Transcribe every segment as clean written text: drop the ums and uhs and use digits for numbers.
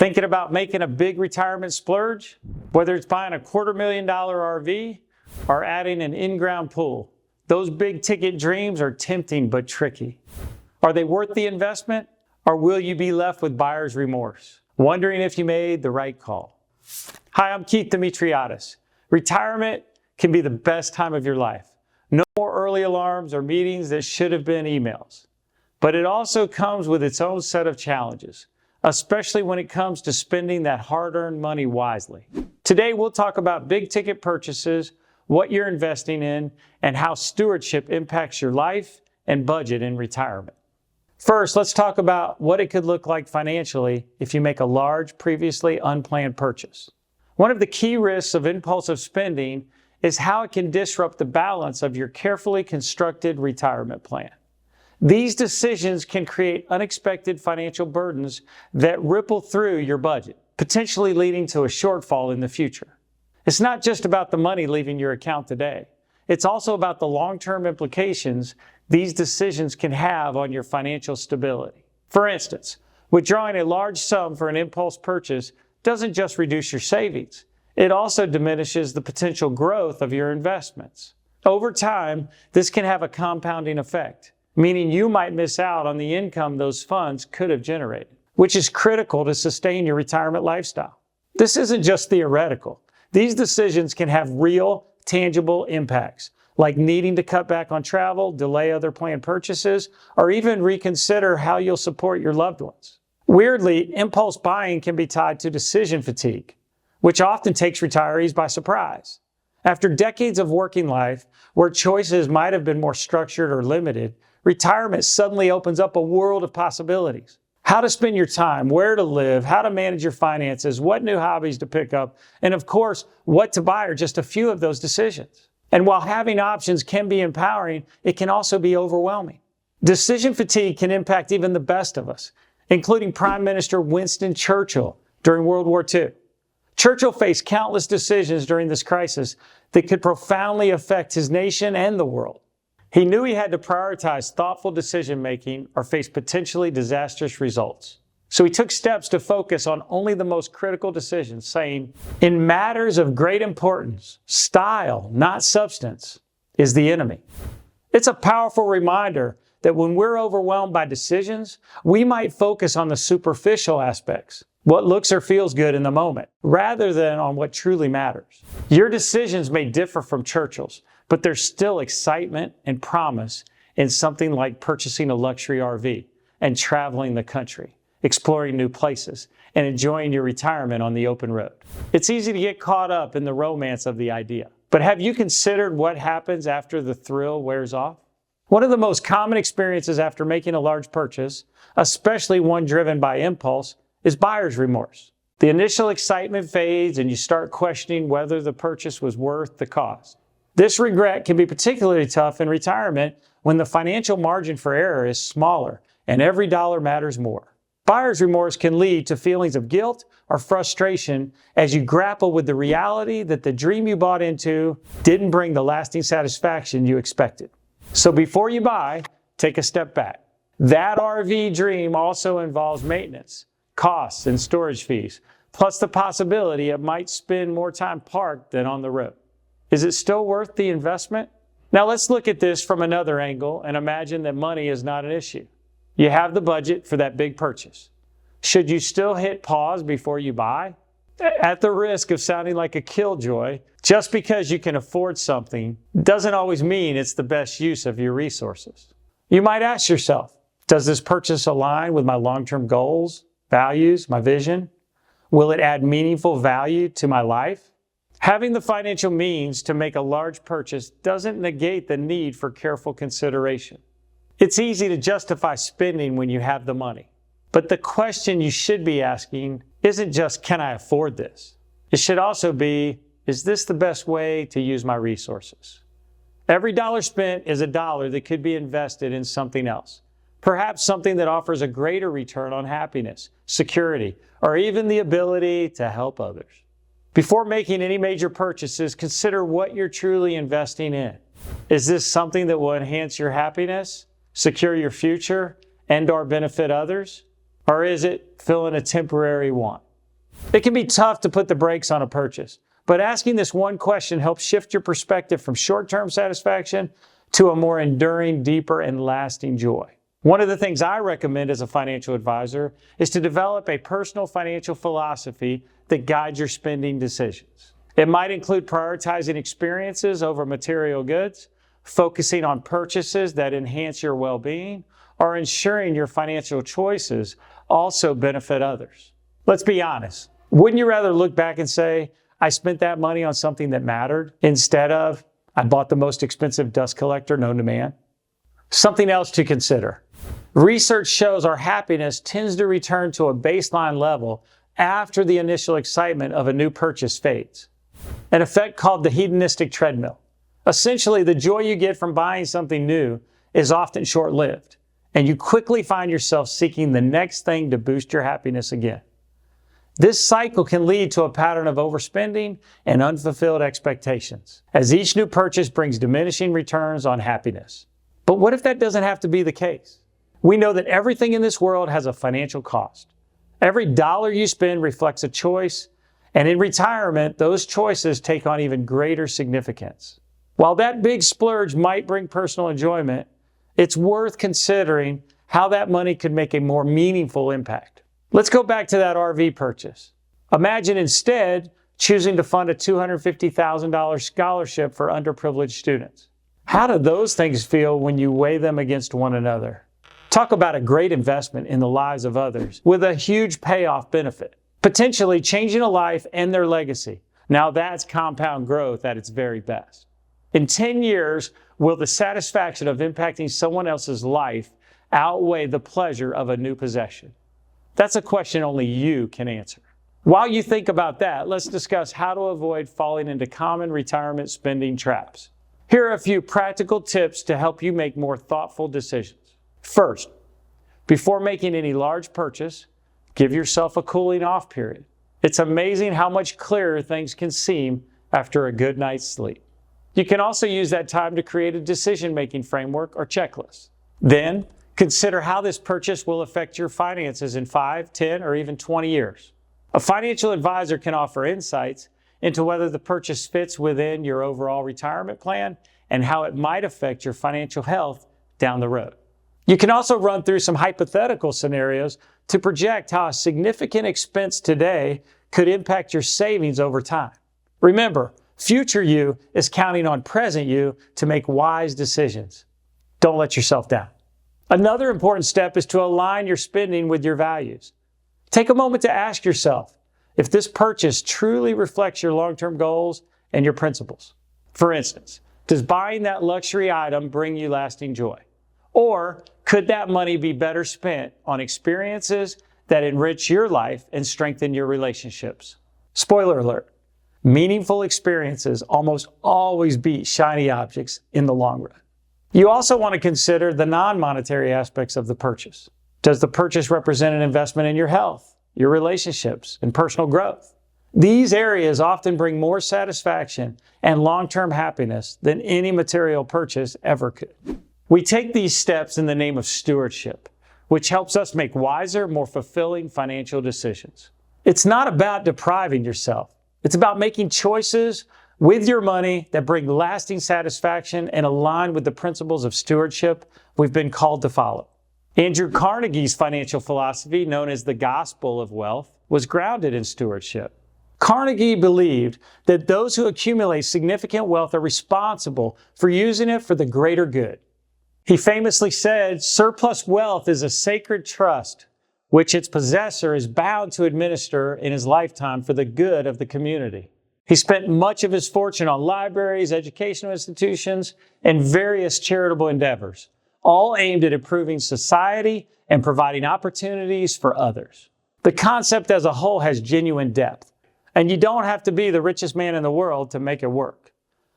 Thinking about making a big retirement splurge? Whether it's buying a $250,000 RV or adding an in-ground pool, those big ticket dreams are tempting but tricky. Are they worth the investment, or will you be left with buyer's remorse, wondering if you made the right call? Hi, I'm Keith Demetriades. Retirement can be the best time of your life. No more early alarms or meetings that should have been emails. But it also comes with its own set of challenges, especially when it comes to spending that hard-earned money wisely. Today, we'll talk about big-ticket purchases, what you're investing in, and how stewardship impacts your life and budget in retirement. First, let's talk about what it could look like financially if you make a large, previously unplanned purchase. One of the key risks of impulsive spending is how it can disrupt the balance of your carefully constructed retirement plan. These decisions can create unexpected financial burdens that ripple through your budget, potentially leading to a shortfall in the future. It's not just about the money leaving your account today. It's also about the long-term implications these decisions can have on your financial stability. For instance, withdrawing a large sum for an impulse purchase doesn't just reduce your savings. It also diminishes the potential growth of your investments. Over time, this can have a compounding effect, meaning you might miss out on the income those funds could have generated, which is critical to sustain your retirement lifestyle. This isn't just theoretical. These decisions can have real, tangible impacts, like needing to cut back on travel, delay other planned purchases, or even reconsider how you'll support your loved ones. Weirdly, impulse buying can be tied to decision fatigue, which often takes retirees by surprise. After decades of working life, where choices might have been more structured or limited, retirement suddenly opens up a world of possibilities. How to spend your time, where to live, how to manage your finances, what new hobbies to pick up, and of course, what to buy are just a few of those decisions. And while having options can be empowering, it can also be overwhelming. Decision fatigue can impact even the best of us, including Prime Minister Winston Churchill during World War II. Churchill faced countless decisions during this crisis that could profoundly affect his nation and the world. He knew he had to prioritize thoughtful decision-making or face potentially disastrous results. So he took steps to focus on only the most critical decisions, saying, "In matters of great importance, style, not substance, is the enemy." It's a powerful reminder that when we're overwhelmed by decisions, we might focus on the superficial aspects, what looks or feels good in the moment, rather than on what truly matters. Your decisions may differ from Churchill's, but there's still excitement and promise in something like purchasing a luxury RV and traveling the country, exploring new places, and enjoying your retirement on the open road. It's easy to get caught up in the romance of the idea. But have you considered what happens after the thrill wears off? One of the most common experiences after making a large purchase, especially one driven by impulse, is buyer's remorse. The initial excitement fades and you start questioning whether the purchase was worth the cost. This regret can be particularly tough in retirement when the financial margin for error is smaller and every dollar matters more. Buyer's remorse can lead to feelings of guilt or frustration as you grapple with the reality that the dream you bought into didn't bring the lasting satisfaction you expected. So before you buy, take a step back. That RV dream also involves maintenance, costs, and storage fees, plus the possibility it might spend more time parked than on the road. Is it still worth the investment? Now let's look at this from another angle and imagine that money is not an issue. You have the budget for that big purchase. Should you still hit pause before you buy? At the risk of sounding like a killjoy, just because you can afford something doesn't always mean it's the best use of your resources. You might ask yourself, does this purchase align with my long-term goals, values, my vision? Will it add meaningful value to my life? Having the financial means to make a large purchase doesn't negate the need for careful consideration. It's easy to justify spending when you have the money. But the question you should be asking isn't just, can I afford this? It should also be, is this the best way to use my resources? Every dollar spent is a dollar that could be invested in something else. Perhaps something that offers a greater return on happiness, security, or even the ability to help others. Before making any major purchases, consider what you're truly investing in. Is this something that will enhance your happiness, secure your future, and/or benefit others? Or is it filling a temporary want? It can be tough to put the brakes on a purchase, but asking this one question helps shift your perspective from short-term satisfaction to a more enduring, deeper, and lasting joy. One of the things I recommend as a financial advisor is to develop a personal financial philosophy that guides your spending decisions. It might include prioritizing experiences over material goods, focusing on purchases that enhance your well-being, or ensuring your financial choices also benefit others. Let's be honest. Wouldn't you rather look back and say, I spent that money on something that mattered, instead of, I bought the most expensive dust collector known to man? Something else to consider. Research shows our happiness tends to return to a baseline level after the initial excitement of a new purchase fades. An effect called the hedonistic treadmill. Essentially, the joy you get from buying something new is often short-lived, and you quickly find yourself seeking the next thing to boost your happiness again. This cycle can lead to a pattern of overspending and unfulfilled expectations, as each new purchase brings diminishing returns on happiness. But what if that doesn't have to be the case? We know that everything in this world has a financial cost. Every dollar you spend reflects a choice, and in retirement, those choices take on even greater significance. While that big splurge might bring personal enjoyment, it's worth considering how that money could make a more meaningful impact. Let's go back to that RV purchase. Imagine instead choosing to fund a $250,000 scholarship for underprivileged students. How do those things feel when you weigh them against one another? Talk about a great investment in the lives of others with a huge payoff benefit, potentially changing a life and their legacy. Now that's compound growth at its very best. In 10 years, will the satisfaction of impacting someone else's life outweigh the pleasure of a new possession? That's a question only you can answer. While you think about that, let's discuss how to avoid falling into common retirement spending traps. Here are a few practical tips to help you make more thoughtful decisions. First, before making any large purchase, give yourself a cooling off period. It's amazing how much clearer things can seem after a good night's sleep. You can also use that time to create a decision-making framework or checklist. Then, consider how this purchase will affect your finances in 5, 10, or even 20 years. A financial advisor can offer insights into whether the purchase fits within your overall retirement plan and how it might affect your financial health down the road. You can also run through some hypothetical scenarios to project how a significant expense today could impact your savings over time. Remember, future you is counting on present you to make wise decisions. Don't let yourself down. Another important step is to align your spending with your values. Take a moment to ask yourself if this purchase truly reflects your long-term goals and your principles. For instance, does buying that luxury item bring you lasting joy? Or could that money be better spent on experiences that enrich your life and strengthen your relationships? Spoiler alert, meaningful experiences almost always beat shiny objects in the long run. You also want to consider the non-monetary aspects of the purchase. Does the purchase represent an investment in your health, your relationships, and personal growth? These areas often bring more satisfaction and long-term happiness than any material purchase ever could. We take these steps in the name of stewardship, which helps us make wiser, more fulfilling financial decisions. It's not about depriving yourself. It's about making choices with your money that bring lasting satisfaction and align with the principles of stewardship we've been called to follow. Andrew Carnegie's financial philosophy, known as the gospel of wealth, was grounded in stewardship. Carnegie believed that those who accumulate significant wealth are responsible for using it for the greater good. He famously said, "Surplus wealth is a sacred trust which its possessor is bound to administer in his lifetime for the good of the community." He spent much of his fortune on libraries, educational institutions, and various charitable endeavors, all aimed at improving society and providing opportunities for others. The concept as a whole has genuine depth, and you don't have to be the richest man in the world to make it work.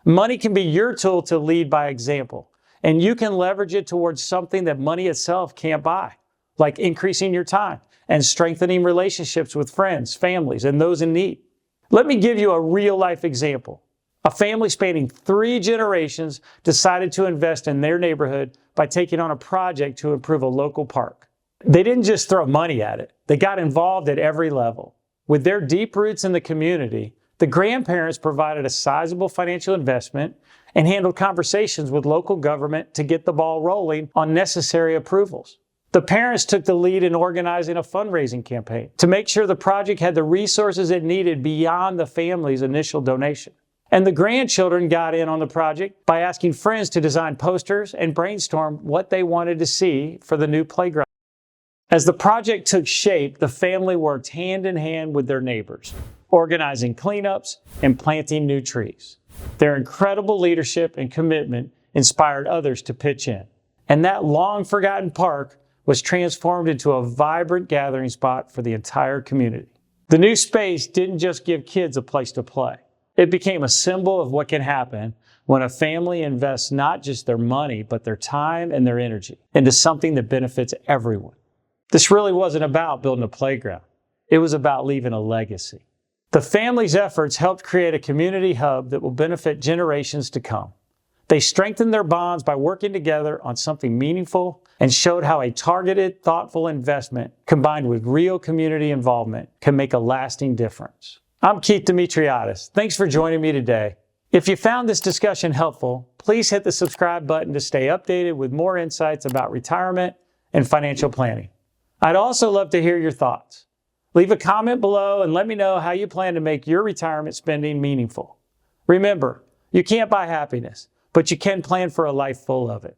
Money can be your tool to lead by example, and you can leverage it towards something that money itself can't buy, like increasing your time and strengthening relationships with friends, families, and those in need. Let me give you a real-life example. A family spanning 3 generations decided to invest in their neighborhood by taking on a project to improve a local park. They didn't just throw money at it. They got involved at every level. With their deep roots in the community, the grandparents provided a sizable financial investment and handled conversations with local government to get the ball rolling on necessary approvals. The parents took the lead in organizing a fundraising campaign to make sure the project had the resources it needed beyond the family's initial donation. And the grandchildren got in on the project by asking friends to design posters and brainstorm what they wanted to see for the new playground. As the project took shape, the family worked hand in hand with their neighbors, organizing cleanups and planting new trees. Their incredible leadership and commitment inspired others to pitch in. And that long-forgotten park was transformed into a vibrant gathering spot for the entire community. The new space didn't just give kids a place to play. It became a symbol of what can happen when a family invests not just their money, but their time and their energy into something that benefits everyone. This really wasn't about building a playground. It was about leaving a legacy. The family's efforts helped create a community hub that will benefit generations to come. They strengthened their bonds by working together on something meaningful and showed how a targeted, thoughtful investment combined with real community involvement can make a lasting difference. I'm Keith Demetriades. Thanks for joining me today. If you found this discussion helpful, please hit the subscribe button to stay updated with more insights about retirement and financial planning. I'd also love to hear your thoughts. Leave a comment below and let me know how you plan to make your retirement spending meaningful. Remember, you can't buy happiness, but you can plan for a life full of it.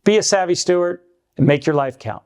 Be a savvy steward and make your life count.